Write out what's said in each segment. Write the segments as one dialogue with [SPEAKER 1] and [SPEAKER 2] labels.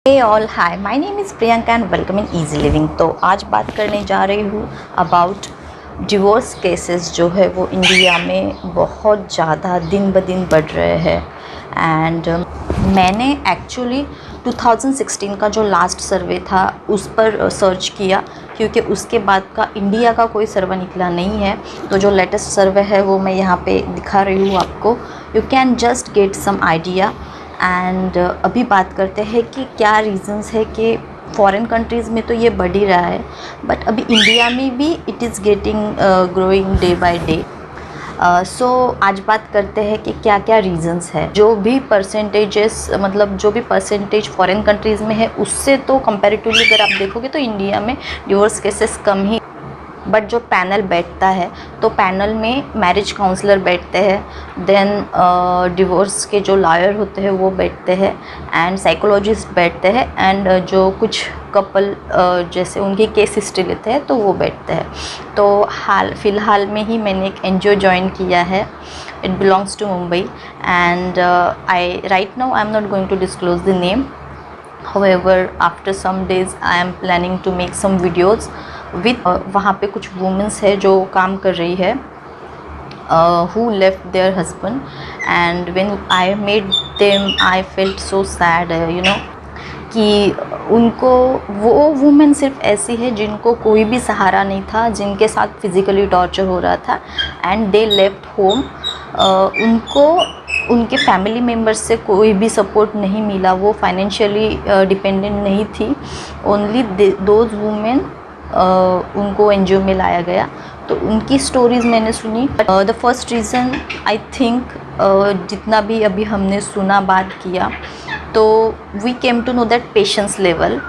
[SPEAKER 1] Hey all hi, my name is Priyanka and welcome in easy living. तो आज बात करने जा रही हूँ अबाउट डिवोर्स केसेस जो है वो इंडिया में बहुत ज़्यादा दिन ब दिन बढ़ रहे हैं। एंड मैंने एक्चुअली 2016 का जो लास्ट सर्वे था उस पर सर्च किया, क्योंकि उसके बाद का इंडिया का कोई सर्वे निकला नहीं है। तो जो लेटेस्ट सर्वे है वो मैं यहाँ पे दिखा रही हूँ आपको। You can just get some idea. And अभी बात करते हैं कि क्या रीज़न्स है कि फॉरेन कंट्रीज़ में तो ये बढ़ ही रहा है, बट अभी इंडिया में भी it is getting growing day by day. So आज बात करते हैं कि क्या क्या रीज़न्स है। जो भी परसेंटेजेस मतलब जो भी परसेंटेज फॉरेन कंट्रीज़ में है उससे तो कंपैरेटिवली अगर आप देखोगे तो इंडिया में divorce cases come he. But जो पैनल बैठता है तो पैनल में मैरिज काउंसलर बैठते हैं, देन डिवोर्स के जो लॉयर होते हैं वो बैठते हैं, एंड साइकोलॉजिस्ट बैठते हैं, एंड जो कुछ कपल जैसे उनकी केस हिस्ट्री लेते हैं तो वो बैठते हैं। तो फ़िलहाल में ही मैंने एक NGO ज्वाइन किया है। It belongs to Mumbai and I right now I am not going to disclose the name. However, after some days I am planning to make some videos with वहाँ पे कुछ वुमेंस है जो काम कर रही है who left their husband, and when I met them I felt so sad, you know, कि उनको वो वुमेन सिर्फ ऐसी है जिनको कोई भी सहारा नहीं था, जिनके साथ फिज़िकली टॉर्चर हो रहा था, एंड दे लेफ्ट होम। उनको उनके फैमिली मेम्बर्स से कोई भी सपोर्ट नहीं मिला, वो फाइनेंशियली डिपेंडेंट नहीं थी। ओनली दोज वुमेन उनको NGO में लाया गया। तो उनकी स्टोरीज़ मैंने सुनी। The first reason I think जितना भी अभी हमने सुना बात किया तो we came to know that patience level.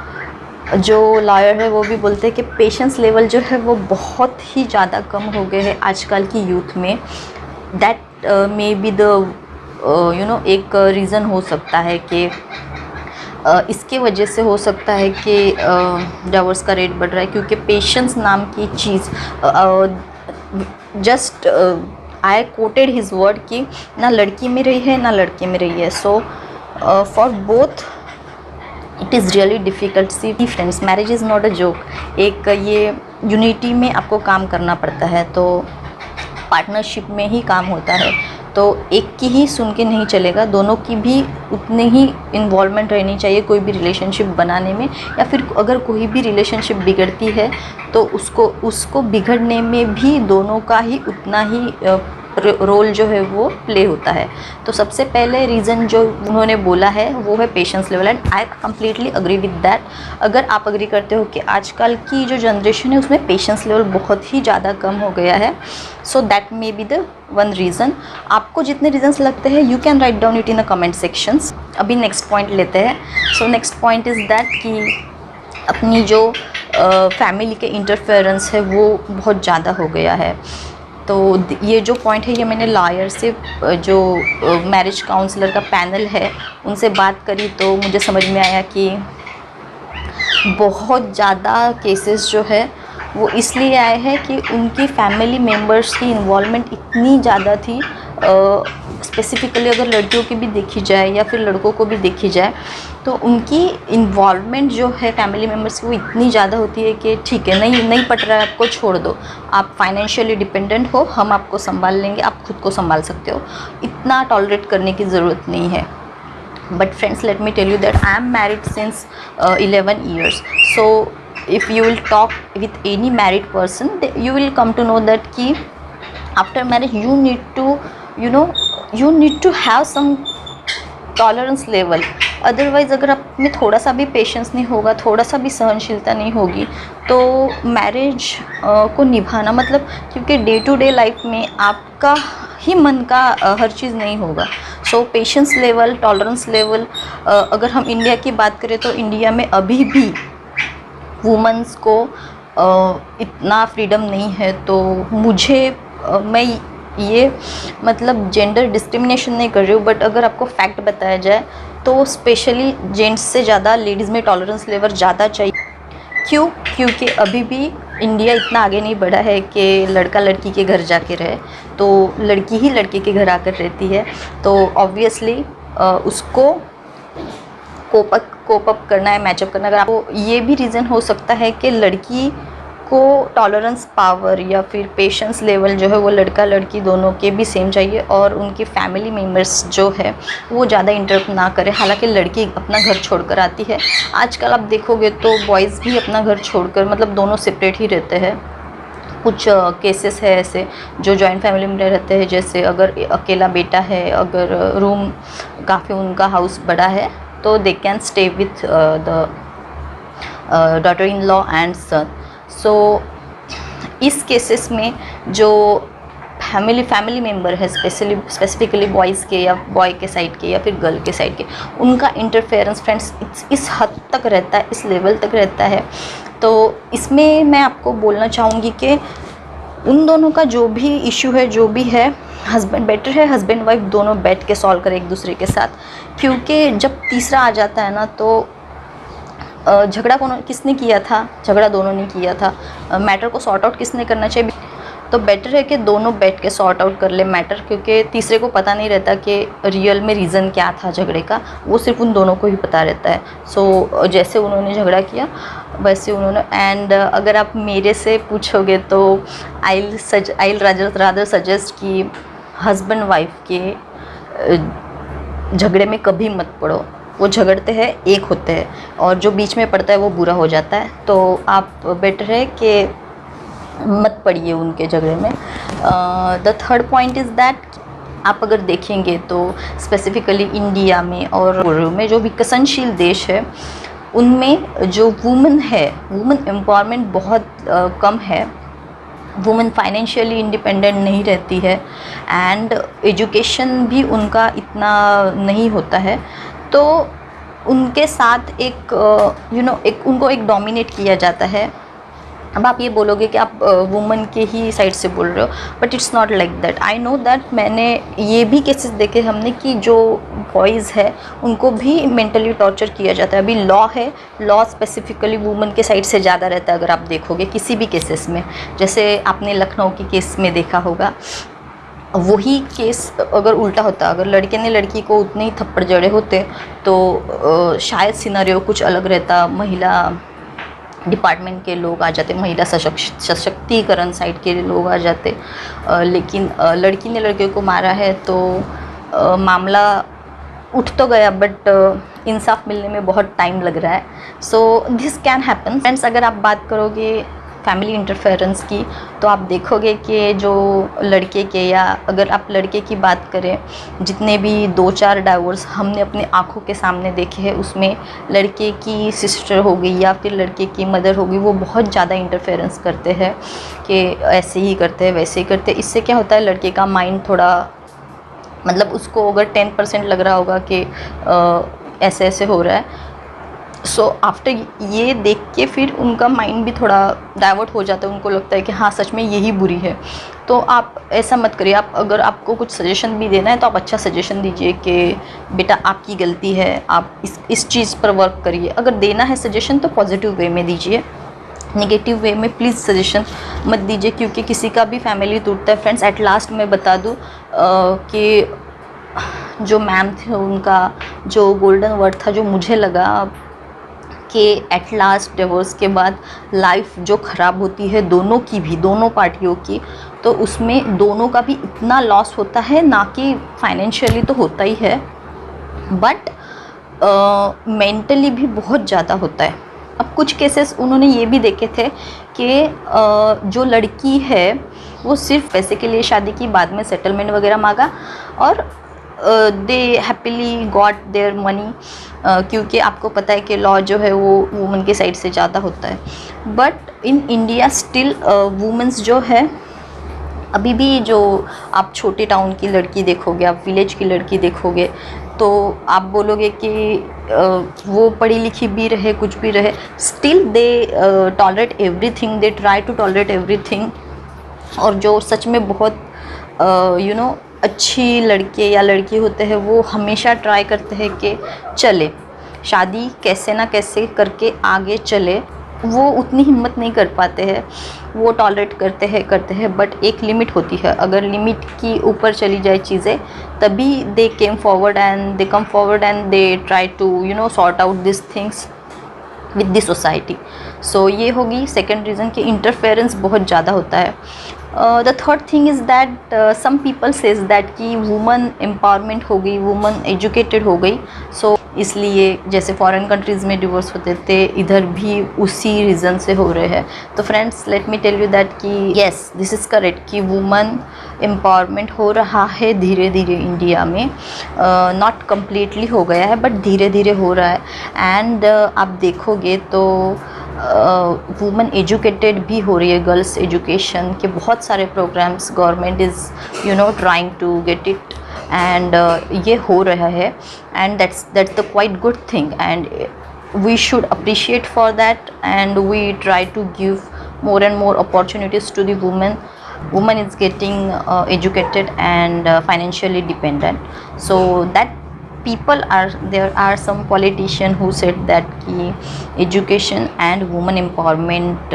[SPEAKER 1] जो लॉयर है वो भी बोलते हैं कि पेशेंस लेवल जो है वो बहुत ही ज़्यादा कम हो गए हैं आजकल की यूथ में। That may be the you know एक रीज़न हो सकता है कि इसके वजह से हो सकता है कि डिवोर्स का रेट बढ़ रहा है, क्योंकि पेशेंस नाम की चीज़ just I quoted his word कि ना लड़की में रही है ना लड़के में रही है। So for both it is really difficult. See friends, marriage is not a joke. एक ये यूनिटी में आपको काम करना पड़ता है, तो पार्टनरशिप में ही काम होता है। तो एक की ही सुन के नहीं चलेगा, दोनों की भी उतनी ही इन्वॉल्वमेंट रहनी चाहिए कोई भी रिलेशनशिप बनाने में। या फिर अगर कोई भी रिलेशनशिप बिगड़ती है तो उसको बिगड़ने में भी दोनों का ही उतना ही रोल जो है वो प्ले होता है। तो सबसे पहले रीज़न जो उन्होंने बोला है वो है patience level, and I completely agree with that. अगर आप अग्री करते हो कि आजकल की जो जनरेशन है उसमें पेशेंस लेवल बहुत ही ज़्यादा कम हो गया है, so that may be the one reason. आपको जितने रीजंस लगते हैं you can write down it in the comment sections. अभी नेक्स्ट पॉइंट लेते हैं। So next point is that कि अपनी जो फैमिली के इंटरफेरेंस है वो बहुत ज़्यादा हो गया है। तो ये जो पॉइंट है ये मैंने लॉयर से, जो मैरिज काउंसलर का पैनल है उनसे बात करी तो मुझे समझ में आया कि बहुत ज़्यादा केसेस जो है वो इसलिए आए हैं कि उनकी फैमिली मेम्बर्स की इन्वॉल्वमेंट इतनी ज़्यादा थी। स्पेसिफ़िकली अगर लड़कियों की भी देखी जाए या फिर लड़कों को भी देखी जाए तो उनकी इन्वॉल्वमेंट जो है फैमिली मेम्बर्स की वो इतनी ज़्यादा होती है कि ठीक है, नहीं पट रहा है आपको, छोड़ दो, आप फाइनेंशियली डिपेंडेंट हो, हम आपको संभाल लेंगे, आप खुद को संभाल सकते हो, इतना टॉलरेट करने की ज़रूरत नहीं है। But friends, let me tell you that I am married since 11 years. So if you will talk with any married person, you will come to know that कि after marriage you need to, you know, you need to have some tolerance level. Otherwise अगर आप में थोड़ा सा भी patience नहीं होगा, थोड़ा सा भी सहनशीलता नहीं होगी तो मैरिज को निभाना मतलब, क्योंकि डे टू डे लाइफ में आपका ही मन का हर चीज़ नहीं होगा। सो पेशेंस लेवल, टॉलरेंस लेवल, अगर हम इंडिया की बात करें तो इंडिया में अभी भी वुमेन्स को इतना फ्रीडम नहीं है। तो मुझे मैं ये मतलब जेंडर डिस्क्रिमिनेशन नहीं कर रही हूँ, बट अगर आपको फैक्ट बताया जाए तो स्पेशली जेंट्स से ज़्यादा लेडीज़ में टॉलरेंस लेवल ज़्यादा चाहिए। क्यों? क्योंकि अभी भी इंडिया इतना आगे नहीं बढ़ा है कि लड़का लड़की के घर जाके रहे, तो लड़की ही लड़के के घर आकर रहती है। तो ऑब्वियसली उसको कोप अप करना है, मैचअप करना है। अगर आपको ये भी रीज़न हो सकता है कि लड़की को टॉलरेंस पावर या फिर पेशेंस लेवल जो है वो लड़का लड़की दोनों के भी सेम चाहिए, और उनकी फैमिली मेम्बर्स जो है वो ज़्यादा इंटरप्ट ना करे। हालांकि लड़की अपना घर छोड़कर आती है, आजकल आप देखोगे तो बॉयज़ भी अपना घर छोड़कर, मतलब दोनों सेपरेट ही रहते हैं। कुछ केसेस है ऐसे जो जॉइंट फैमिली में रहते हैं, जैसे अगर अकेला बेटा है, अगर रूम काफ़ी उनका हाउस बड़ा है, तो they can stay with the daughter in law and son. So इस केसेस में जो फैमिली मेम्बर है, स्पेसिफिकली बॉयज़ के या बॉय के साइड के या फिर गर्ल के साइड के, उनका इंटरफेरेंस फ्रेंड्स इस हद तक रहता है, इस लेवल तक रहता है। तो इसमें मैं आपको बोलना चाहूँगी कि उन दोनों का जो भी इशू है, जो भी है, बेटर है हस्बैंड वाइफ दोनों बैठ के सॉल्व करें एक दूसरे के साथ। क्योंकि जब तीसरा आ जाता है ना, तो झगड़ा किसने किया था? झगड़ा दोनों ने किया था। मैटर को सॉर्ट आउट किसने करना चाहिए? तो बेटर है कि दोनों बैठ के सॉर्ट आउट कर ले मैटर, क्योंकि तीसरे को पता नहीं रहता कि रियल में रीज़न क्या था झगड़े का, वो सिर्फ उन दोनों को ही पता रहता है। सो जैसे उन्होंने झगड़ा किया वैसे उन्होंने, एंड अगर आप मेरे से पूछोगे तो आई रादर सजेस्ट कि हस्बैंड वाइफ के झगड़े में कभी मत पड़ो। वो झगड़ते हैं, एक होते हैं, और जो बीच में पड़ता है वो बुरा हो जाता है। तो आप बेटर है कि मत पड़िए उनके झगड़े में। The third point is that, आप अगर देखेंगे तो स्पेसिफिकली इंडिया में और में जो विकसनशील देश है, उनमें जो वुमेन एम्पावरमेंट बहुत कम है। वुमेन फाइनेंशियली इंडिपेंडेंट नहीं रहती है, एंड एजुकेशन भी उनका इतना नहीं होता है। तो उनके साथ एक उनको एक डोमिनेट किया जाता है। अब आप ये बोलोगे कि आप वुमेन के ही साइड से बोल रहे हो, but it's not like that. I know that, मैंने ये भी केसेस देखे हमने कि जो बॉयज़ है उनको भी मेंटली टॉर्चर किया जाता है। अभी लॉ स्पेसिफिकली वुमेन के साइड से ज़्यादा रहता है। अगर आप देखोगे किसी भी केसेस में, जैसे आपने लखनऊ के केस में देखा होगा, वही केस अगर उल्टा होता, अगर लड़के ने लड़की को उतने ही थप्पड़ जड़े होते तो शायद सिनेरियो कुछ अलग रहता। महिला डिपार्टमेंट के लोग आ जाते, महिला सशक्तिकरण साइड के लोग आ जाते, लेकिन लड़की ने लड़के को मारा है तो मामला उठ तो गया, बट इंसाफ मिलने में बहुत टाइम लग रहा है। So this can happen friends. अगर आप बात करोगे फैमिली इंटरफेरेंस की, तो आप देखोगे कि जो लड़के के, या अगर आप लड़के की बात करें, जितने भी 2-4 डाइवोर्स हमने अपनी आंखों के सामने देखे हैं, उसमें लड़के की सिस्टर हो गई या फिर लड़के की मदर हो गई, वो बहुत ज़्यादा इंटरफेरेंस करते हैं कि ऐसे ही करते हैं, वैसे ही करते हैं। इससे क्या होता है, लड़के का माइंड थोड़ा, मतलब उसको अगर 10% लग रहा होगा कि ऐसे ऐसे हो रहा है, सो आफ्टर ये देख के फिर उनका माइंड भी थोड़ा डाइवर्ट हो जाता है। उनको लगता है कि हाँ सच में यही बुरी है। तो आप ऐसा मत करिए। आप अगर आपको कुछ सजेशन भी देना है तो आप अच्छा सजेशन दीजिए कि बेटा आपकी गलती है, आप इस चीज़ पर वर्क करिए। अगर देना है सजेशन तो पॉजिटिव वे में दीजिए, नेगेटिव वे में प्लीज़ सजेशन मत दीजिए, क्योंकि किसी का भी फैमिली टूटता है। फ्रेंड्स, एट लास्ट मैं बता दूँ कि जो मैम थे उनका जो गोल्डन वर्ड था, जो मुझे लगा कि एट लास्ट डिवोर्स के बाद लाइफ जो ख़राब होती है दोनों की भी, दोनों पार्टियों की, तो उसमें दोनों का भी इतना लॉस होता है, ना कि फाइनेंशियली तो होता ही है, बट मेंटली भी बहुत ज़्यादा होता है। अब कुछ केसेस उन्होंने ये भी देखे थे कि जो लड़की है वो सिर्फ पैसे के लिए शादी की, बाद में सेटलमेंट वगैरह मांगा, और दे हैप्पीली गॉट देयर मनी, क्योंकि आपको पता है कि लॉ जो है वो वुमेन के साइड से ज़्यादा होता है। But in India still womens जो है, अभी भी जो आप छोटे टाउन की लड़की देखोगे, आप विलेज की लड़की देखोगे, तो आप बोलोगे कि वो पढ़ी लिखी भी रहे, कुछ भी रहे, still they tolerate everything, they try to tolerate everything. और जो सच में बहुत अच्छी लड़के या लड़की होते हैं, वो हमेशा ट्राई करते हैं कि चले शादी कैसे ना कैसे करके आगे चले, वो उतनी हिम्मत नहीं कर पाते हैं, वो टॉलरेट करते हैं बट एक लिमिट होती है। अगर लिमिट की ऊपर चली जाए चीज़ें, तभी they come forward and they try to sort out this things with the society. So ये होगी सेकेंड रीज़न कि इंटरफेरेंस बहुत ज़्यादा होता है। The third thing is that some people says that कि वुमन एम्पावरमेंट हो गई, वुमन एजुकेटेड हो गई, सो इसलिए जैसे फॉरेन कंट्रीज़ में डिवोर्स होते थे, इधर भी उसी रीज़न से हो रहे हैं। तो friends, let me tell you that कि येस, दिस इज़ करेक्ट कि वुमन एम्पावरमेंट हो रहा है धीरे धीरे इंडिया में। नॉट कम्प्लीटली हो गया है बट धीरे धीरे हो रहा है। एंड आप देखोगे तो वुमेन एजुकेटेड भी हो रही है। गर्ल्स एजुकेशन के बहुत सारे programmes government is trying to get it, and ये हो रहा है, and that's the quite good thing, एंड we should appreciate for that, and we try to give more and more opportunities to the woman is getting educated and financially dependent. So that there are some politician who said that ki education and woman empowerment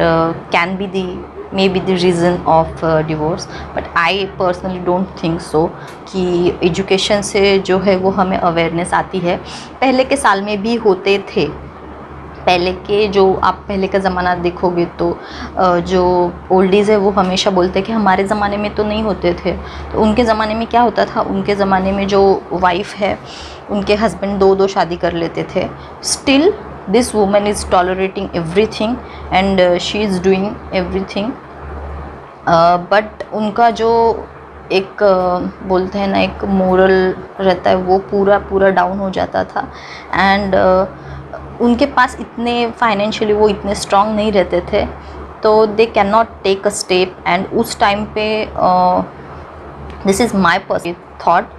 [SPEAKER 1] can be maybe the reason of divorce, but I personally don't think so कि education से जो है वो हमें awareness आती है। पहले के साल में भी होते थे, पहले के जो आप पहले का ज़माना देखोगे तो जो ओल्डीज़ है वो हमेशा बोलते हैं कि हमारे ज़माने में तो नहीं होते थे। तो उनके ज़माने में क्या होता था, उनके ज़माने में जो वाइफ है उनके हस्बैंड दो शादी कर लेते थे। Still this woman is tolerating everything and she is doing everything, but उनका जो एक बोलते हैं ना एक मोरल रहता है वो पूरा डाउन हो जाता था। एंड उनके पास इतने फाइनेंशियली वो इतने स्ट्रांग नहीं रहते थे, तो they can not take a step. And उस टाइम पे this is my personal thought,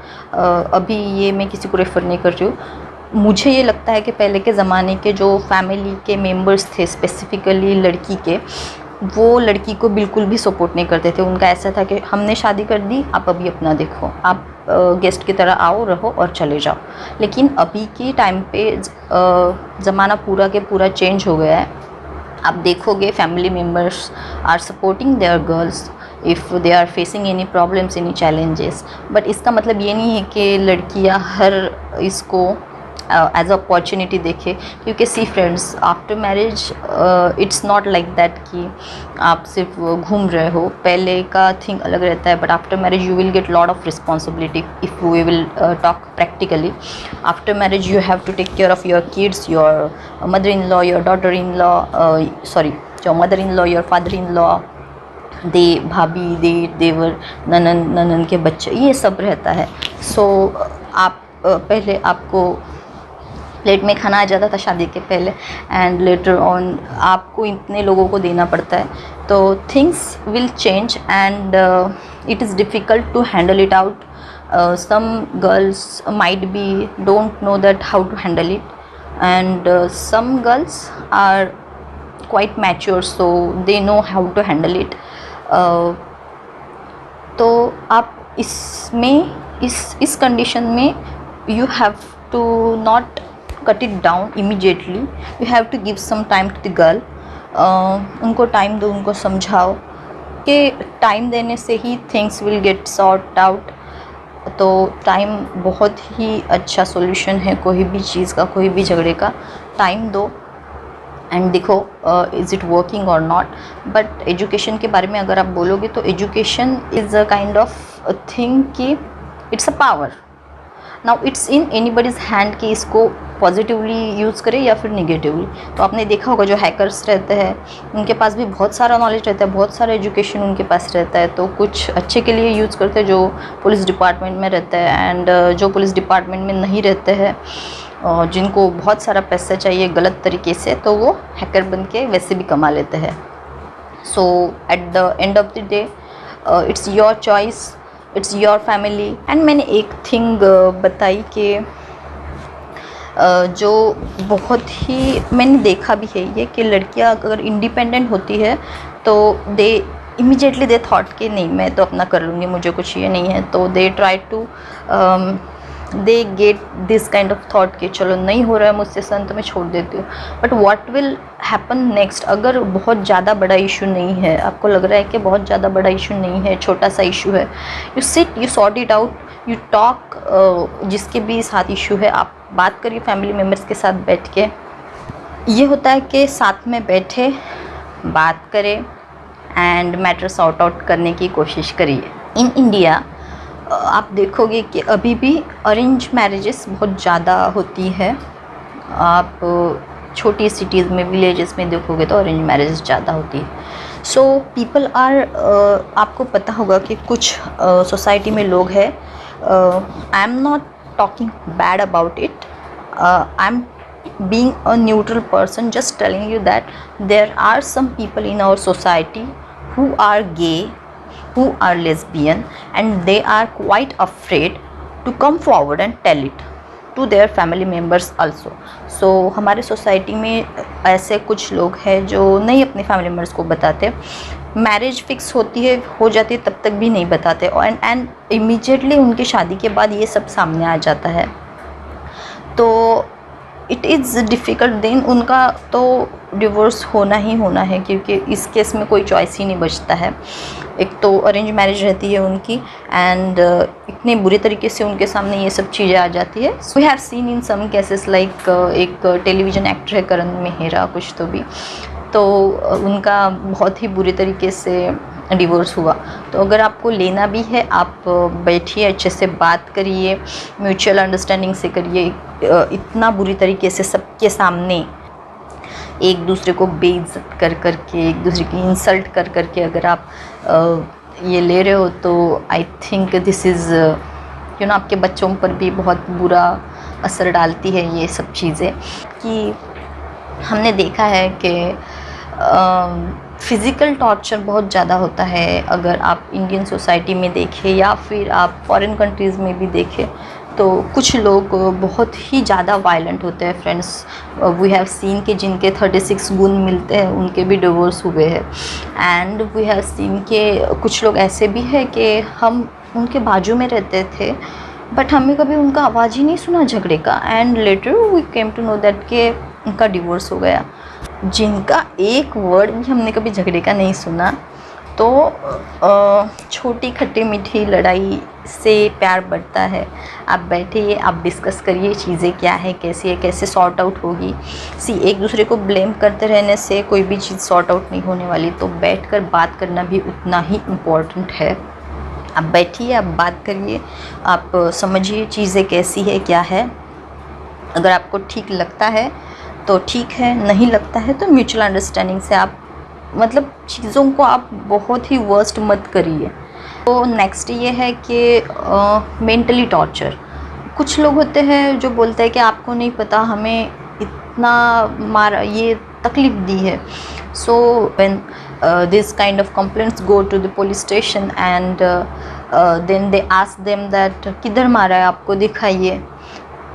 [SPEAKER 1] अभी ये मैं किसी को रेफ़र नहीं कर रही हूँ, मुझे ये लगता है कि पहले के ज़माने के जो फैमिली के मेंबर्स थे, स्पेसिफ़िकली लड़की के, वो लड़की को बिल्कुल भी सपोर्ट नहीं करते थे। उनका ऐसा था कि हमने शादी कर दी, आप अभी अपना देखो, आप गेस्ट की तरह आओ, रहो और चले जाओ। लेकिन अभी के टाइम पे ज़माना पूरा के पूरा चेंज हो गया है। आप देखोगे family members are supporting their girls if they are facing any problems, any challenges. But इसका मतलब ये नहीं है कि लड़कियां हर इसको एज अपॉर्चुनिटी देखे, क्योंकि see friends, after marriage it's not like that कि आप सिर्फ घूम रहे हो। पहले का थिंग अलग रहता है, but after marriage you will get lot of responsibility. If we will talk practically, after marriage you have to take care of your kids, your mother in law, your daughter in law, जो mother in law, your father in law, भाभी, देवर, ननन के बच्चे, ये सब रहता है। सो आप पहले आपको प्लेट में खाना आ जाता था शादी के पहले, एंड लेटर ऑन आपको इतने लोगों को देना पड़ता है, तो things will change and it is difficult to handle it out. Some girls might be don't know that how to handle it, and some girls are quite mature, so they know how to handle it. तो आप इसमें इस condition में you have to not cut it down immediately, you have to give some time to the girl। उनको time दो, उनको समझाओ कि टाइम देने से ही things will get sort out। तो टाइम बहुत ही अच्छा सॉल्यूशन है कोई भी चीज़ का, कोई भी झगड़े का। टाइम दो एंड देखो इज़ इट वर्किंग और नॉट। बट एजुकेशन के बारे में अगर आप बोलोगे तो education is a kind of thing कि it's a power. Now it's in anybody's hand कि इसको पॉजिटिवली यूज़ करें या फिर निगेटिवली। तो आपने देखा होगा जो हैकर्स रहते हैं उनके पास भी बहुत सारा नॉलेज रहता है, बहुत सारा एजुकेशन उनके पास रहता है, तो कुछ अच्छे के लिए यूज़ करते हैं जो पुलिस डिपार्टमेंट में रहते हैं, एंड जो पुलिस डिपार्टमेंट में नहीं रहते हैं, जिनको बहुत सारा पैसा चाहिए गलत तरीके से, तो वो हैकर बन के वैसे भी कमा लेते हैं। So at the end of the day it's your choice, it's your family. And मैंने एक थिंग बताई कि जो बहुत ही मैंने देखा भी है ये कि लड़कियां अगर इंडिपेंडेंट होती है तो दे इमीडिएटली दे थॉट कि नहीं मैं तो अपना कर लूँगी, मुझे कुछ ये नहीं है, तो they try to they get this kind of thought कि चलो नहीं हो रहा है मुझसे सहन तो मैं छोड़ देती हूँ. But what will happen next, अगर बहुत ज़्यादा बड़ा इशू नहीं है, आपको लग रहा है कि बहुत ज़्यादा बड़ा इशू नहीं है, छोटा सा इशू है, you sit, you sort it out, you talk. जिसके भी साथ इशू है आप बात करिए फैमिली मेम्बर्स के साथ बैठ के. ये होता है कि साथ में बैठे बात करें एंड मैटर सॉर्ट आउट करने की कोशिश करिए. इन इंडिया आप देखोगे कि अभी भी अरेंज मैरिजेस बहुत ज़्यादा होती है. आप छोटी सिटीज़ में, विलेजेस में देखोगे तो अरेंज मैरिजेस ज़्यादा होती है. सो पीपल आर, आपको पता होगा कि कुछ सोसाइटी में लोग हैं, आई am not talking bad about it, I am being a neutral person, just telling you that there are some people in our society who are gay, who are lesbian, and they are quite afraid to come forward and tell it to their family members also. So हमारे society में ऐसे कुछ लोग हैं जो नहीं अपने family members को बताते. मैरिज फिक्स होती है, हो जाती है, तब तक भी नहीं बताते, एंड इमीडिएटली उनकी शादी के बाद ये सब सामने आ जाता है. तो इट इज़ डिफ़िकल्ट. देन उनका तो डिवोर्स होना ही होना है, क्योंकि इस केस में कोई चॉइस ही नहीं बचता है. एक तो अरेंज मैरिज रहती है उनकी, एंड इतने बुरे तरीके से उनके सामने ये सब चीज़ें आ जाती है. We have seen in some cases like एक टेलीविज़न एक्टर है करण मेहरा कुछ तो भी, तो उनका बहुत ही बुरे तरीके से डिवोर्स हुआ. तो अगर आपको लेना भी है, आप बैठिए, अच्छे से बात करिए, म्यूचुअल अंडरस्टैंडिंग से करिए. इतना बुरी तरीके से सबके सामने एक दूसरे को बेइज्जत कर करके, एक दूसरे की इंसल्ट कर करके अगर आप ये ले रहे हो, तो आई थिंक दिस इज़ आपके बच्चों पर भी बहुत बुरा असर डालती है ये सब चीज़ें. कि हमने देखा है कि फ़िज़िकल टॉर्चर बहुत ज़्यादा होता है. अगर आप इंडियन सोसाइटी में देखें या फिर आप फॉरेन कंट्रीज़ में भी देखें, तो कुछ लोग बहुत ही ज़्यादा वायलेंट होते हैं. फ्रेंड्स, वी हैव सीन कि जिनके 36 गुण मिलते हैं उनके भी डिवोर्स हुए हैं. एंड वी हैव सीन के कुछ लोग ऐसे भी हैं कि हम उनके बाजू में रहते थे, बट हमें कभी उनका आवाज़ ही नहीं सुना झगड़े का, and later we came to know that कि उनका डिवोर्स हो गया. जिनका एक वर्ड भी हमने कभी झगड़े का नहीं सुना. तो छोटी खट्टी मीठी लड़ाई से प्यार बढ़ता है. आप बैठिए, आप डिस्कस करिए चीज़ें क्या है, कैसी है, कैसे सॉर्ट आउट होगी. एक दूसरे को ब्लेम करते रहने से कोई भी चीज़ सॉर्ट आउट नहीं होने वाली. तो बैठकर बात करना भी उतना ही इम्पोर्टेंट है. आप बैठिए, आप बात करिए, आप समझिए चीज़ें कैसी है, क्या है. अगर आपको ठीक लगता है तो ठीक है, नहीं लगता है तो म्यूचुअल अंडरस्टैंडिंग से आप चीज़ों को आप बहुत ही वर्स्ट मत करिए. तो नेक्स्ट ये है कि मेंटली टॉर्चर. कुछ लोग होते हैं जो बोलते हैं कि आपको नहीं पता, हमें इतना मारा, ये तकलीफ़ दी है. So when this kind of complaints go to the police station and then they ask them that किधर मारा है, आपको दिखाइए,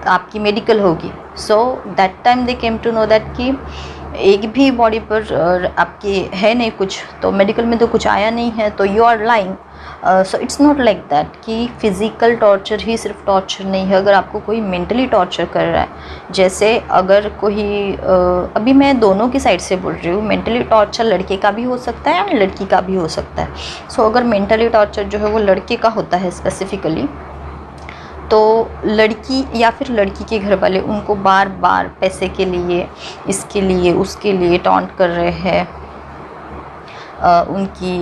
[SPEAKER 1] आपकी मेडिकल होगी. So that time they came to know that कि एक भी बॉडी पर आपकी है नहीं कुछ, तो मेडिकल में तो कुछ आया नहीं है, तो you are lying. So it's not like that कि फ़िज़िकल टॉर्चर ही सिर्फ टॉर्चर नहीं है. अगर आपको कोई मेंटली टॉर्चर कर रहा है, जैसे अगर कोई अभी मैं दोनों की साइड से बोल रही हूँ, मेंटली टॉर्चर लड़के का भी हो सकता है और लड़की का भी हो सकता है. सो अगर मेंटली टॉर्चर जो है वो लड़के का होता है स्पेसिफ़िकली, तो लड़की या फिर लड़की के घर वाले उनको बार बार पैसे के लिए, इसके लिए, उसके लिए टॉन्ट कर रहे हैं, उनकी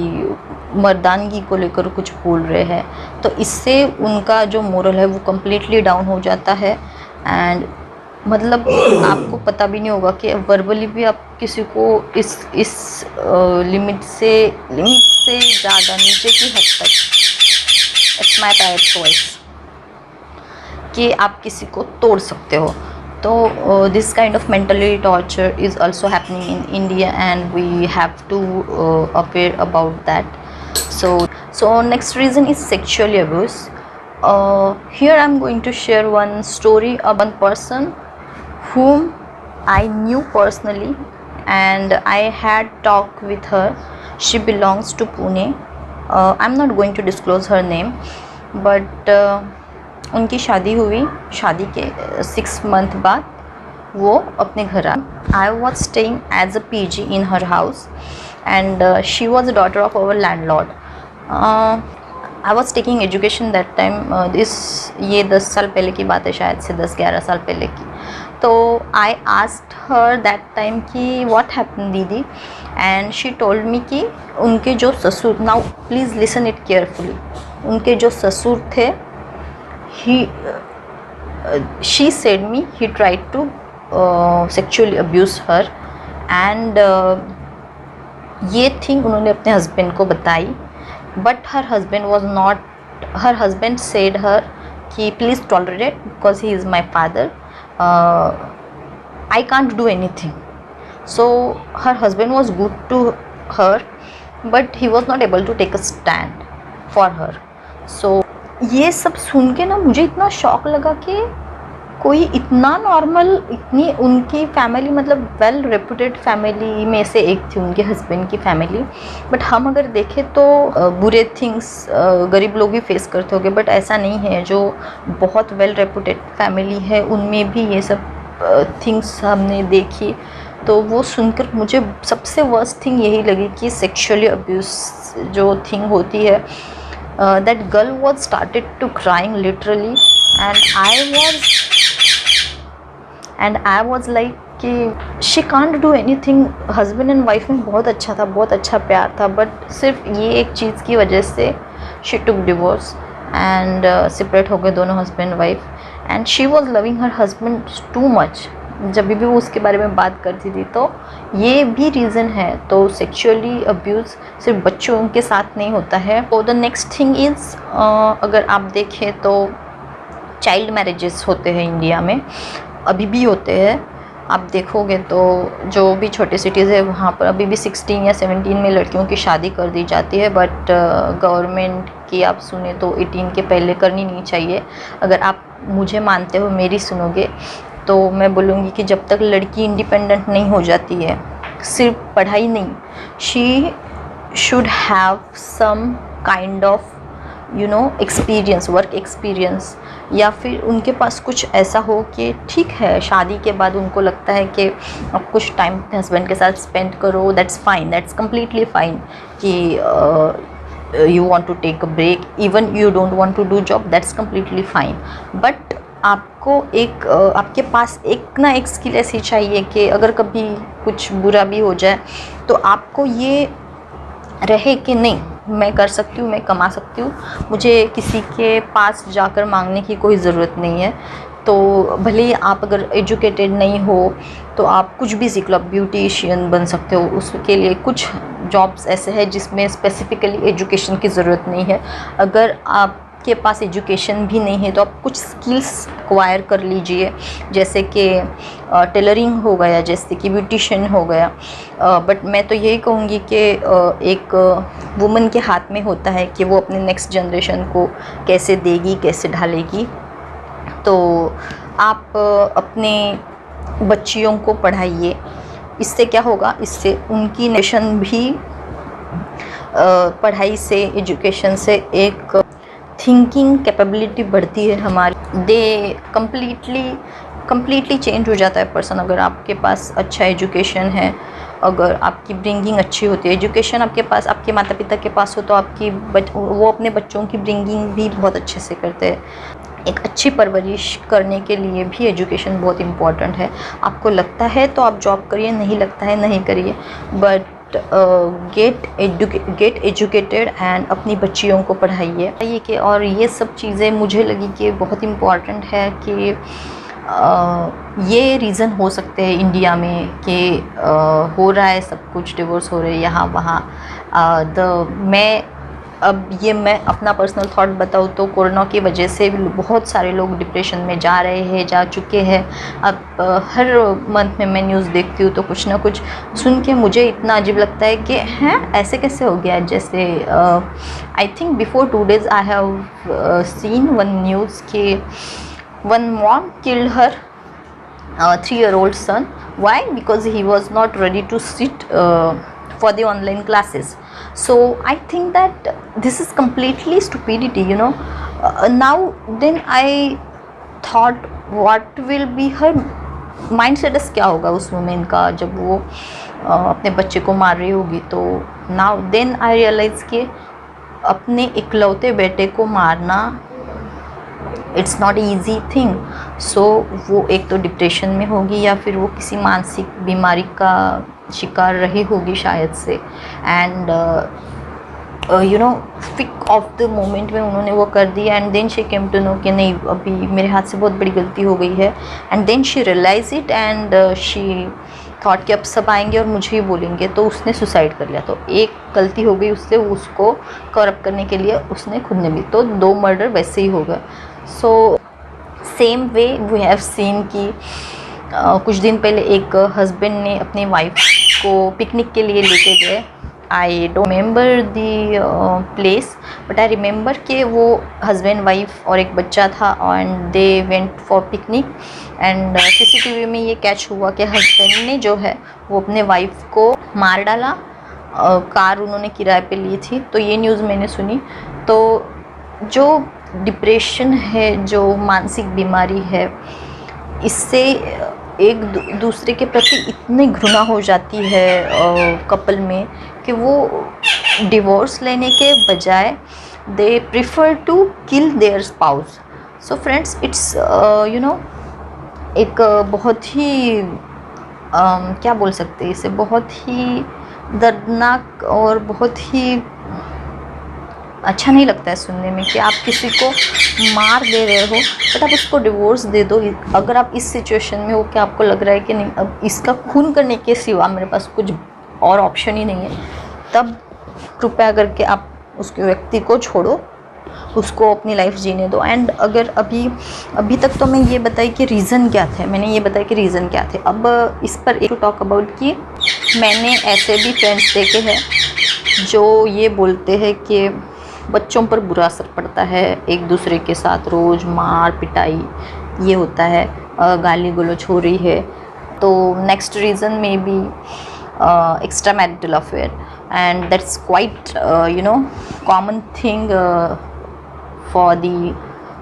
[SPEAKER 1] मर्दानगी को लेकर कुछ बोल रहे हैं. तो इससे उनका जो मोरल है वो कम्प्लीटली डाउन हो जाता है. एंड आपको पता भी नहीं होगा कि वर्बली भी आप किसी को इस लिमिट से ज़्यादा नीचे की हद तक, इट्स माय पेरेंट्स वॉइस, कि आप किसी को तोड़ सकते हो. तो this kind of mentally torture is also happening in India and we have to aware about that. So next reason is sexual abuse. Here I'm going to share one story of one person whom I knew personally and I had talked with her. She belongs to Pune. I'm not going to disclose her name, but उनकी शादी हुई, शादी के 6 month बाद वो अपने घर आ। I was staying as a PG in her house and she was a daughter of our landlord. I was taking education that time. ये 10 साल पहले की बात है, शायद से 10-11 साल पहले की। तो I asked her that time कि व्हाट हैपन दीदी, एंड शी टोल्ड मी कि उनके जो ससुर, now please listen it carefully, उनके जो ससुर थे, she said me he tried to sexually abuse her and ये थिंग उन्होंने अपने हस्बैंड को बताई, but her husband said her कि please tolerate because he is my father, I can't do anything. So her husband was good to her but he was not able to take a stand for her. So ये सब सुन के ना मुझे इतना shock लगा कि कोई इतना नॉर्मल, इतनी उनकी फैमिली मतलब वेल रेपुटेड फैमिली में से एक थी उनके हस्बैंड की फैमिली, बट हम अगर देखें तो बुरे थिंग्स गरीब लोग भी फेस करते होंगे, बट ऐसा नहीं है। जो बहुत वेल रेपुटेड फैमिली है उनमें भी ये सब थिंग्स हमने देखी। तो वो सुनकर मुझे सबसे वर्स्ट थिंग यही लगी कि सेक्सुअली अब्यूज़ जो थिंग होती है, that girl was started to crying literally and I was like कि she can't do anything। husband and wife में बहुत अच्छा था, बहुत अच्छा प्यार था, बट सिर्फ ये एक चीज़ की वजह से she took divorce and separate हो गए दोनों husband wife and she was loving her husband too much। जब भी वो उसके बारे में बात करती थी तो ये भी रीज़न है। तो सेक्सुअली अब्यूज़ सिर्फ बच्चों के साथ नहीं होता है। तो द नेक्स्ट थिंग इज़, अगर आप देखें तो चाइल्ड मैरिजेस होते हैं इंडिया में, अभी भी होते हैं। आप देखोगे तो जो भी छोटे सिटीज़ है वहाँ पर अभी भी 16 या 17 में लड़कियों की शादी कर दी जाती है, बट गवर्नमेंट की आप सुने तो 18 के पहले करनी नहीं चाहिए। अगर आप मुझे मानते हो, मेरी सुनोगे तो मैं बोलूँगी कि जब तक लड़की इंडिपेंडेंट नहीं हो जाती है, सिर्फ पढ़ाई नहीं, she should have some kind of experience, work experience, या फिर उनके पास कुछ ऐसा हो कि ठीक है शादी के बाद उनको लगता है कि आप कुछ टाइम अपने हस्बैंड के साथ स्पेंड करो, that's fine, that's completely fine. कि you want to take a break, even you don't want to do job, that's completely fine. But आपको एक आपके पास एक ना एक स्किल ऐसी चाहिए कि अगर कभी कुछ बुरा भी हो जाए तो आपको ये रहे कि नहीं, मैं कर सकती हूँ, मैं कमा सकती हूँ, मुझे किसी के पास जाकर मांगने की कोई ज़रूरत नहीं है। तो भले ही आप अगर एजुकेटेड नहीं हो तो आप कुछ भी सीख लो, आप ब्यूटिशियन बन सकते हो। उसके लिए कुछ जॉब्स ऐसे हैं जिसमें स्पेसिफ़िकली एजुकेशन की ज़रूरत नहीं है। अगर आपके पास एजुकेशन भी नहीं है तो आप कुछ स्किल्स एक्वायर कर लीजिए, जैसे कि टेलरिंग हो गया, जैसे कि ब्यूटिशियन हो गया। बट मैं तो यही कहूँगी कि एक वुमन के हाथ में होता है कि वो अपने नेक्स्ट जनरेशन को कैसे देगी, कैसे ढालेगी। तो आप अपने बच्चियों को पढ़ाइए, इससे क्या होगा, इससे उनकी नेशन भी पढ़ाई से, एजुकेशन से एक थिंकिंग कैपेबिलिटी बढ़ती है हमारी। दे कम्प्लीटली चेंज हो जाता है पर्सन। अगर आपके पास अच्छा एजुकेशन है, अगर आपकी ब्रिंगिंग अच्छी होती है, एजुकेशन आपके पास, आपके माता पिता के पास हो तो आपकी वो अपने बच्चों की ब्रिंगिंग भी बहुत अच्छे से करते हैं। एक अच्छी परवरिश करने के लिए भी एजुकेशन बहुत इम्पॉर्टेंट है। आपको लगता है तो आप जॉब करिए, नहीं लगता है नहीं करिए, बट गेट एजुकेटेड एंड अपनी बच्चियों को पढ़ाइए कि। और ये सब चीज़ें मुझे लगी कि बहुत इम्पॉर्टेंट है कि ये रीज़न हो सकते हैं इंडिया में कि हो रहा है सब कुछ, डिवोर्स हो रहे हैं यहाँ वहाँ। मैं अपना पर्सनल थॉट बताऊँ तो कोरोना की वजह से बहुत सारे लोग डिप्रेशन में जा चुके हैं। अब हर मंथ में मैं न्यूज़ देखती हूँ तो कुछ ना कुछ सुन के मुझे इतना अजीब लगता है कि हैं ऐसे कैसे हो गया। जैसे I think before 2 days I have seen one news कि one mom killed her 3-year-old son. Why? Because he was not ready to sit for the online classes. So I think that this is completely stupidity, now then I thought what will be her mind sets, क्या होगा उस women का जब वो अपने बच्चे को मार रही होगी। तो नाउ देन आई रियलाइज़ कि अपने इकलौते बेटे को मारना इट्स नॉट ईजी थिंग। सो वो एक तो डिप्रेशन में होगी या फिर वो किसी मानसिक बीमारी का शिकार रही होगी शायद से। And you know pick of the moment में उन्होंने वो कर दिया। And then she came to know कि नहीं, अभी मेरे हाथ से बहुत बड़ी गलती हो गई है। And then she realize it and she thought कि अब सब आएंगे और मुझे ही बोलेंगे, तो उसने सुसाइड कर लिया। तो एक गलती हो गई उससे, उसको कवर अप करने के लिए उसने खुद ने भी, तो 2 मर्डर वैसे ही हो गए। So same way we have seen कि कुछ दिन पहले एक हस्बैंड ने अपनी वाइफ को पिकनिक के लिए लेके गए। I don't remember the place, but I remember कि वो हस्बैंड वाइफ और एक बच्चा था and they went for picnic. And CCTV में ये कैच हुआ कि हस्बैंड ने जो है वो अपने वाइफ को मार डाला। कार उन्होंने किराए पे ली थी। तो ये न्यूज़ मैंने सुनी। तो जो डिप्रेशन है, जो मानसिक बीमारी है, इससे एक दूसरे के प्रति इतनी घृणा हो जाती है कपल में कि वो डिवोर्स लेने के बजाय they prefer to kill their spouse. So friends, it's you know एक बहुत ही क्या बोल सकते हैं इसे, बहुत ही दर्दनाक और बहुत ही अच्छा नहीं लगता है सुनने में कि आप किसी को मार दे रहे हो बट आप उसको डिवोर्स दे दो। अगर आप इस सिचुएशन में हो कि आपको लग रहा है कि नहीं, अब इसका खून करने के सिवा मेरे पास कुछ और ऑप्शन ही नहीं है, तब कृपया करके आप उसके व्यक्ति को छोड़ो, उसको अपनी लाइफ जीने दो। एंड अगर अभी तक तो मैं ये बताई कि रीज़न क्या थे, मैंने ये बताया कि रीज़न क्या थे। अब इस पर एक टॉक अबाउट कि मैंने ऐसे भी फ्रेंड्स देखे हैं जो ये बोलते हैं कि बच्चों पर बुरा असर पड़ता है, एक दूसरे के साथ रोज़ मार पिटाई ये होता है, गाली गलौज हो रही है। तो नेक्स्ट रीज़न में be extra marital affair, and that's quite you know common thing for the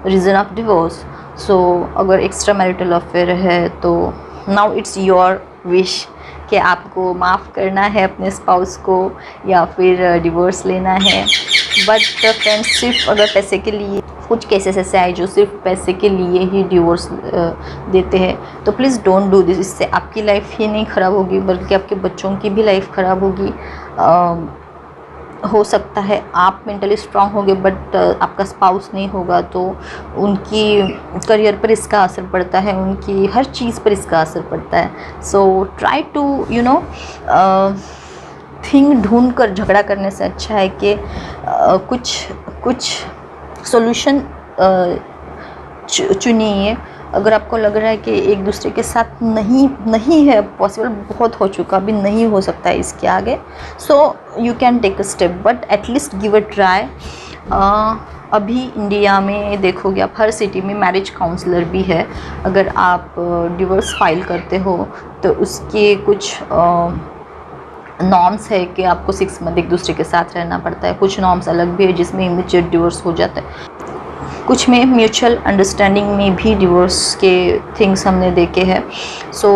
[SPEAKER 1] reason of divorce. So अगर एक्स्ट्रा मैरिटल अफेयर है तो नाउ इट्स योर विश कि आपको माफ़ करना है अपने स्पाउस को या फिर डिवोर्स लेना है। बट फ्रेंड्स, सिर्फ अगर पैसे के लिए, कुछ केसेस ऐसे आए जो सिर्फ पैसे के लिए ही डिवोर्स देते हैं, तो प्लीज़ डोंट डू दिस। इससे आपकी लाइफ ही नहीं ख़राब होगी बल्कि आपके बच्चों की भी लाइफ ख़राब होगी। हो सकता है आप मेंटली स्ट्रांग होगे बट आपका स्पाउस नहीं होगा, तो उनकी करियर पर इसका असर पड़ता है, उनकी हर चीज़ पर इसका असर पड़ता है। So try to you know thing ढूंढ कर झगड़ा करने से अच्छा है कि कुछ सॉल्यूशन चुनिए। अगर आपको लग रहा है कि एक दूसरे के साथ नहीं है पॉसिबल, बहुत हो चुका, अभी नहीं हो सकता है इसके आगे, so you can take a step but at least give a try. अभी इंडिया में देखोगे आप, हर सिटी में मैरिज काउंसलर भी है। अगर आप डिवोर्स फाइल करते हो तो उसके कुछ नॉर्म्स है कि आपको 6 मंथ एक दूसरे के साथ रहना पड़ता है। कुछ नॉर्म्स अलग भी है जिसमें इमीडिएट डिवोर्स हो जाता है, कुछ में म्यूचुअल अंडरस्टैंडिंग में भी डिवोर्स के थिंग्स हमने देखे हैं। सो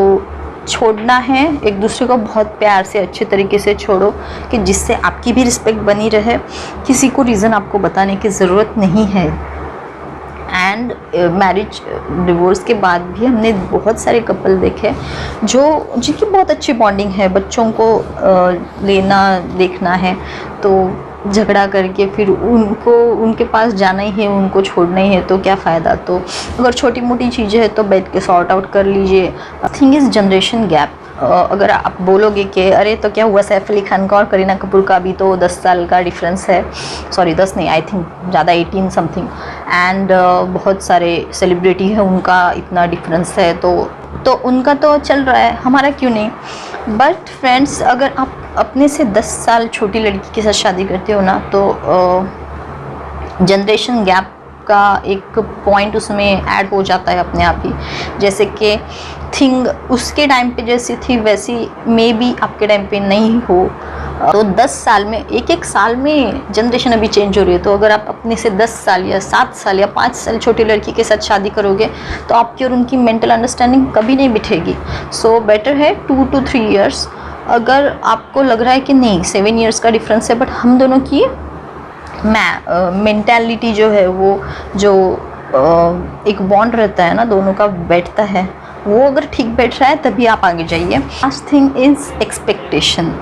[SPEAKER 1] छोड़ना है एक दूसरे को बहुत प्यार से अच्छे तरीके से छोड़ो कि जिससे आपकी भी रिस्पेक्ट बनी रहे, किसी को रीज़न आपको बताने की ज़रूरत नहीं है। एंड मैरिज डिवोर्स के बाद भी हमने बहुत सारे कपल देखे जिनकी बहुत अच्छी बॉन्डिंग है, बच्चों को लेना देखना है तो झगड़ा करके फिर उनको उनके पास जाना ही है, उनको छोड़ना ही है, तो क्या फ़ायदा। तो अगर छोटी मोटी चीज़ें हैं तो बैठ के सॉर्ट आउट कर लीजिए। Thing is generation gap. अगर आप बोलोगे कि अरे तो क्या हुआ, सैफ अली खान का और करीना कपूर का भी तो 10 साल का डिफरेंस है, सॉरी 10 नहीं, आई थिंक ज़्यादा 18 समथिंग। एंड बहुत सारे सेलिब्रिटी हैं उनका इतना डिफरेंस है, तो उनका तो चल रहा है, हमारा क्यों नहीं। बट फ्रेंड्स, अगर आप अपने से 10 साल छोटी लड़की के साथ शादी करते हो ना, तो जनरेशन गैप का एक पॉइंट उसमें ऐड हो जाता है अपने आप ही। जैसे कि थिंग उसके टाइम पे जैसी थी वैसी मे बी आपके टाइम पे नहीं हो। तो 10 साल में, एक साल में जनरेशन अभी चेंज हो रही है। तो अगर आप अपने से 10 साल या 7 साल या 5 साल छोटी लड़की के साथ शादी करोगे तो आपकी और उनकी मेंटल अंडरस्टैंडिंग कभी नहीं बिठेगी। सो बेटर है 2 to 3 इयर्स। अगर आपको लग रहा है कि नहीं 7 इयर्स का डिफरेंस है, बट हम दोनों की मेंटालिटी जो है, वो जो एक बॉन्ड रहता है ना दोनों का, बैठता है, वो अगर ठीक बैठ रहा है तभी आप आगे जाइए। Last thing is expectation.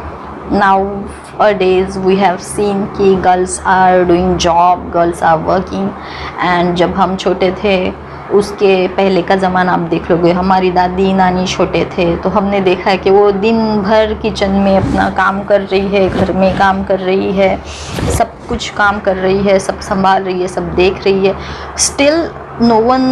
[SPEAKER 1] Nowadays we have seen कि girls are doing job, girls are working, and जब हम छोटे थे उसके पहले का ज़माना आप देख लोगे, हमारी दादी नानी छोटे थे तो हमने देखा है कि वो दिन भर किचन में अपना काम कर रही है, घर में काम कर रही है, सब कुछ काम कर रही है, सब संभाल रही है, सब देख रही है। Still no one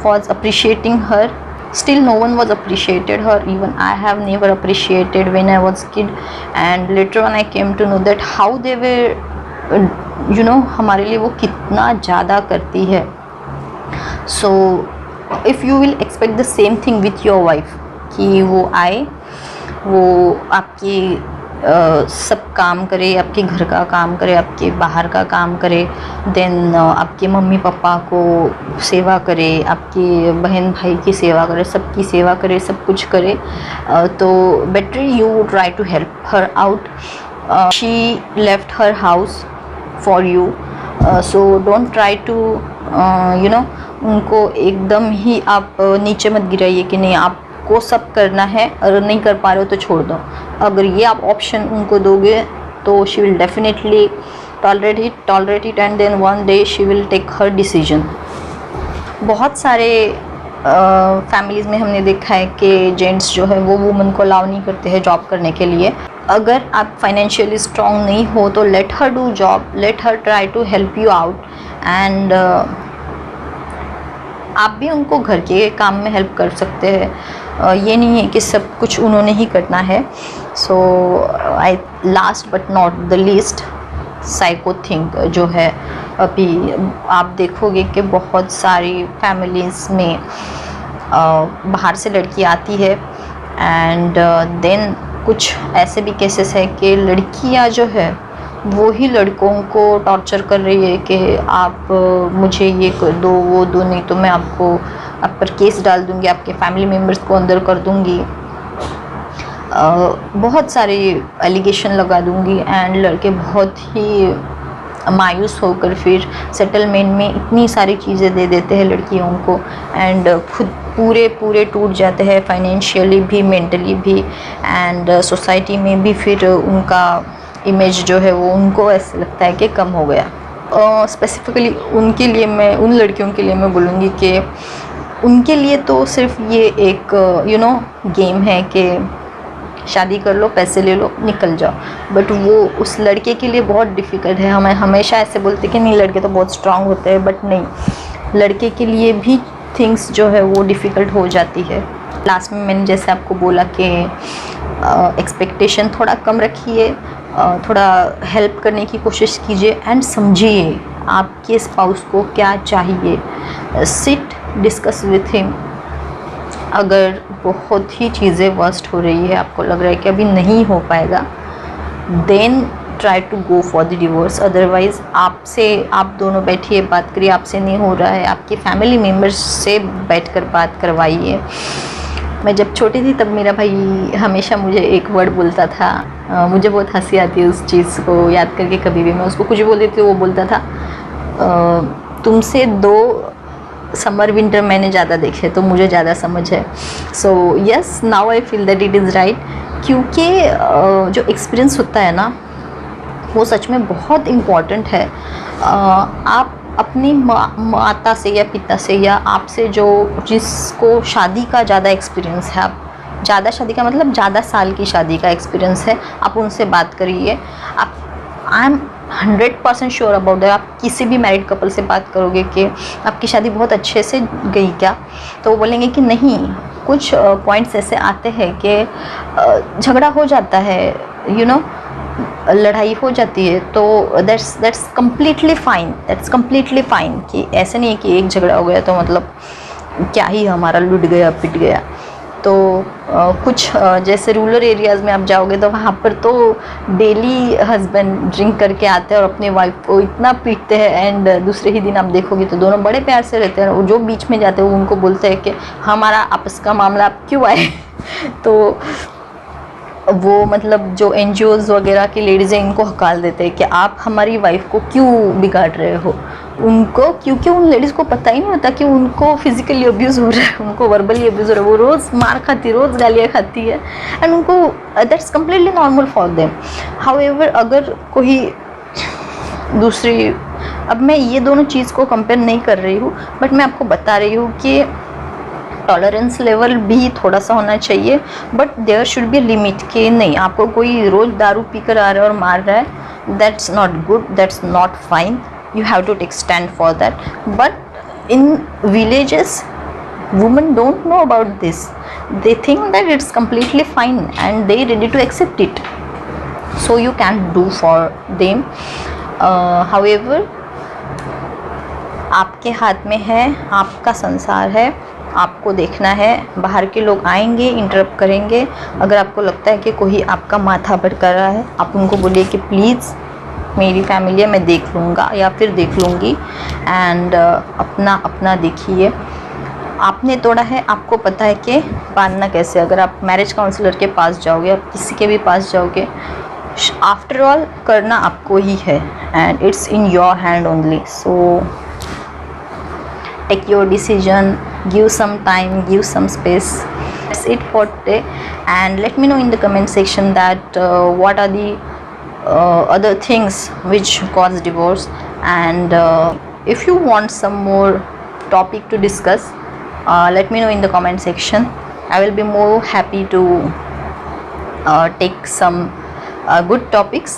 [SPEAKER 1] was appreciating her. Still no one was appreciated her. Even I have never appreciated when I was kid, and later on I came to know that how they were हमारे लिए वो कितना ज़्यादा करती है। So if you will expect the same thing with your wife कि वो आए, वो आपकी सब काम करे, आपके घर का काम करे, आपके बाहर का काम करे, देन आपके मम्मी पापा को सेवा करे, आपके बहन भाई की सेवा करे, सबकी सेवा करे, सब कुछ करे, तो better you try to help her out. She left her house for you, so don't try to उनको एकदम ही आप नीचे मत गिराइए कि नहीं आपको सब करना है, अगर नहीं कर पा रहे हो तो छोड़ दो। अगर ये आप ऑप्शन उनको दोगे तो she will definitely tolerate it and then one day she will take her decision. बहुत सारे फैमिलीज़ में हमने देखा है कि जेंट्स जो है वो वुमन को अलाउ नहीं करते हैं जॉब करने के लिए। अगर आप फाइनेंशियली स्ट्रॉन्ग नहीं हो तो let her do job, let her try to help you out, and आप भी उनको घर के काम में हेल्प कर सकते हैं। ये नहीं है कि सब कुछ उन्होंने ही करना है। So I last but not the least, psycho thing जो है, अभी आप देखोगे कि बहुत सारी फैमिलीज़ में बाहर से लड़की आती है, एंड देन कुछ ऐसे भी केसेस है कि लड़कियां जो है वो ही लड़कों को टॉर्चर कर रही है कि आप मुझे ये कर दो, वो दो, नहीं तो मैं आपको आप पर केस डाल दूंगी, आपके फैमिली मेम्बर्स को अंदर कर दूंगी, बहुत सारे एलिगेशन लगा दूंगी, एंड लड़के बहुत ही मायूस होकर फिर सेटलमेंट में इतनी सारी चीज़ें दे देते हैं लड़कियों को, एंड खुद पूरे टूट जाते हैं, फाइनेंशियली भी, मेंटली भी, एंड सोसाइटी में भी फिर उनका इमेज जो है वो उनको ऐसे लगता है कि कम हो गया। स्पेसिफिकली उनके लिए मैं, उन लड़कियों के लिए मैं बोलूँगी कि उनके लिए तो सिर्फ ये एक गेम है कि शादी कर लो, पैसे ले लो, निकल जाओ, बट वो उस लड़के के लिए बहुत डिफ़िकल्ट है। हमें हमेशा ऐसे बोलते कि नहीं लड़के तो बहुत स्ट्रांग होते हैं, बट नहीं, लड़के के लिए भी थिंग्स जो है वो डिफ़िकल्ट हो जाती है। लास्ट में मैंने जैसे आपको बोला कि एक्सपेक्टेशन थोड़ा कम रखिए, थोड़ा हेल्प करने की कोशिश कीजिए, एंड समझिए आपके स्पाउस को क्या चाहिए। Sit discuss with him. अगर बहुत ही चीज़ें वर्स्ट हो रही है, आपको लग रहा है कि अभी नहीं हो पाएगा, then try to go for the divorce. Otherwise आप दोनों बैठिए, बात करिए, आपसे नहीं हो रहा है, आपके फैमिली मेम्बर्स से बैठकर बात करवाइए। मैं जब छोटी थी तब मेरा भाई हमेशा मुझे एक वर्ड बोलता था, मुझे बहुत हंसी आती है उस चीज़ को याद करके। कभी भी मैं उसको कुछ बोल देती हूँ, वो बोलता था तुमसे 2 समर विंटर मैंने ज़्यादा देखे तो मुझे ज़्यादा समझ है। So yes, now I feel that it is right, क्योंकि जो एक्सपीरियंस होता है ना वो सच में बहुत इम्पॉर्टेंट है। आप अपनी माता से या पिता से या आपसे जो जिसको शादी का ज़्यादा एक्सपीरियंस है, आप ज़्यादा शादी का मतलब ज़्यादा साल की शादी का एक्सपीरियंस है, आप उनसे बात करिए। आप I am 100% sure about that, आप किसी भी मैरिड कपल से बात करोगे कि आपकी शादी बहुत अच्छे से गई क्या, तो वो बोलेंगे कि नहीं, कुछ पॉइंट्स ऐसे आते हैं कि झगड़ा हो जाता है, लड़ाई हो जाती है, तो दैट्स कम्प्लीटली फाइन। कि ऐसे नहीं है कि एक झगड़ा हो गया तो मतलब क्या ही हमारा लुट गया, पिट गया। तो कुछ जैसे रूरल एरियाज़ में आप जाओगे तो वहाँ पर तो डेली हस्बैंड ड्रिंक करके आते हैं और अपनी वाइफ को इतना पीटते हैं, एंड दूसरे ही दिन आप देखोगे तो दोनों बड़े प्यार से रहते हैं। और जो बीच में जाते हैं वो उनको बोलते हैं कि हमारा आपस का मामला आप क्यों आए। तो वो मतलब जो NGOs वगैरह की लेडीज़ हैं इनको हकाल देते हैं कि आप हमारी वाइफ को क्यों बिगाड़ रहे हो उनको, क्योंकि उन लेडीज़ को पता ही नहीं होता कि उनको फिजिकली अब्यूज़ हो रहा है, उनको वर्बली अब्यूज़ हो रहा है। वो रोज़ मार खाती, रोज़ गालियाँ खाती है, एंड उनको that's completely normal for them. However अगर कोई दूसरी, अब मैं ये दोनों चीज़ को कंपेयर नहीं कर रही हूँ, बट मैं आपको बता रही हूँ कि टॉलरेंस लेवल भी थोड़ा सा होना चाहिए, but there should be limit कि नहीं आपको कोई रोज़ दारू पी कर आ रहा है और मार रहा है, that's not good, that's not fine, you have to take stand for that. But in villages women don't know about this, they think that it's completely fine and they ready to accept it, so you can't do for them. However आपके हाथ में है, आपका संसार है, आपको देखना है। बाहर के लोग आएंगे, इंटरप्ट करेंगे, अगर आपको लगता है कि कोई आपका माथा भटका रहा है आप उनको बोलिए कि प्लीज़ मेरी फैमिली है, मैं देख लूँगा या फिर देख लूँगी, एंड अपना अपना देखिए। आपने तोड़ा है, आपको पता है कि बांधना कैसे। अगर आप मैरिज काउंसलर के पास जाओगे, आप किसी के भी पास जाओगे, आफ्टर ऑल करना आपको ही है, and it's in your hand only. So take your decision, give some time, give some space. That's it for today, and let me know in the comment section that what are the other things which cause divorce, and if you want some more topic to discuss, let me know in the comment section. I will be more happy to take some good topics.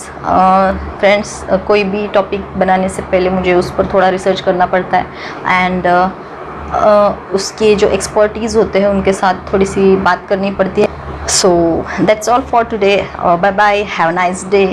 [SPEAKER 1] Friends, कोई भी topic बनाने से पहले मुझे उस पर थोड़ा research करना पड़ता है, एंड उसके जो एक्सपर्टीज़ होते हैं उनके साथ थोड़ी सी बात करनी पड़ती है। So that's all for today, bye bye, have a nice day.